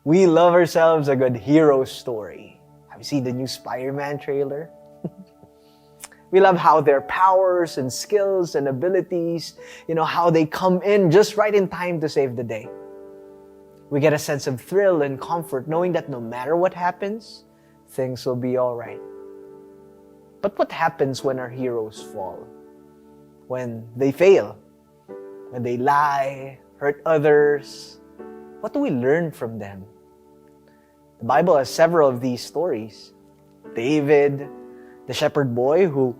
We love ourselves a good hero story. Have you seen the new Spider-Man trailer? We love how their powers and skills and abilities, how they come in just right in time to save the day. We get a sense of thrill and comfort knowing that no matter what happens, things will be all right. But what happens when our heroes fall? When they fail? When they lie, hurt others? What do we learn from them? The Bible has several of these stories. David, the shepherd boy who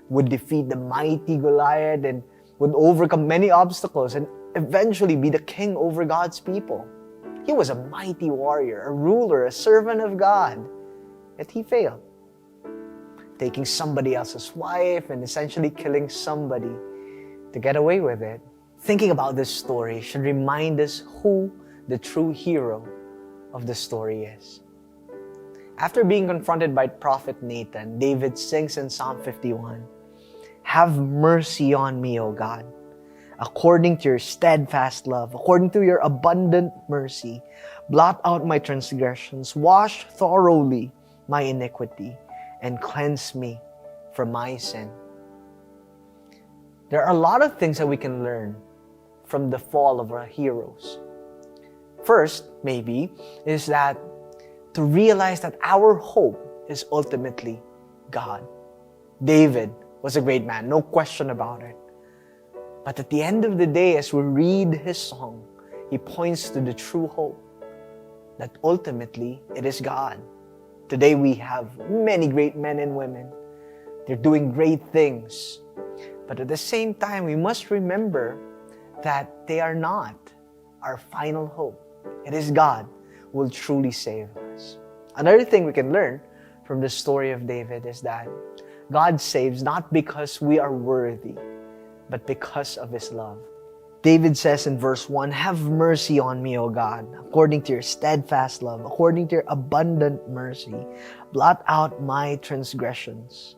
would defeat the mighty Goliath and would overcome many obstacles and eventually be the king over God's people. He was a mighty warrior, a ruler, a servant of God. Yet he failed, taking somebody else's wife and essentially killing somebody to get away with it. Thinking about this story should remind us who the true hero of the story is. After being confronted by Prophet Nathan, David sings in Psalm 51, "Have mercy on me, O God, according to your steadfast love, according to your abundant mercy. Blot out my transgressions, wash thoroughly my iniquity, and cleanse me from my sin." There are a lot of things that we can learn from the fall of our heroes. First, maybe, is that to realize that our hope is ultimately God. David was a great man, no question about it. But at the end of the day, as we read his song, he points to the true hope, that ultimately it is God. Today we have many great men and women. They're doing great things. But at the same time, we must remember that they are not our final hope. It is God who will truly save us. Another thing we can learn from the story of David is that God saves not because we are worthy, but because of His love. David says in verse 1, "Have mercy on me, O God, according to your steadfast love, according to your abundant mercy. Blot out my transgressions."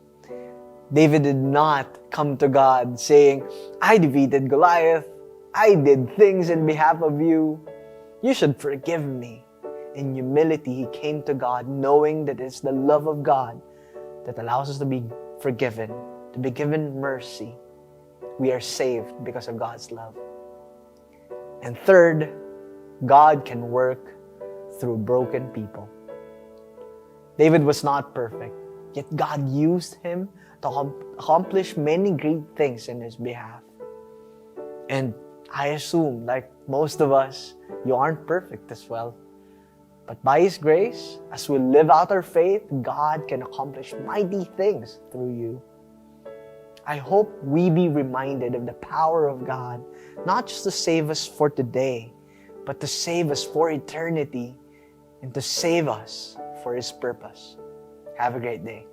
David did not come to God saying, "I defeated Goliath. I did things in behalf of you. You should forgive me." In humility, he came to God knowing that it's the love of God that allows us to be forgiven, to be given mercy. We are saved because of God's love. And third, God can work through broken people. David was not perfect, yet God used him to accomplish many great things in his behalf. And I assume, like most of us, you aren't perfect as well. But by His grace, as we live out our faith, God can accomplish mighty things through you. I hope we be reminded of the power of God, not just to save us for today, but to save us for eternity and to save us for His purpose. Have a great day.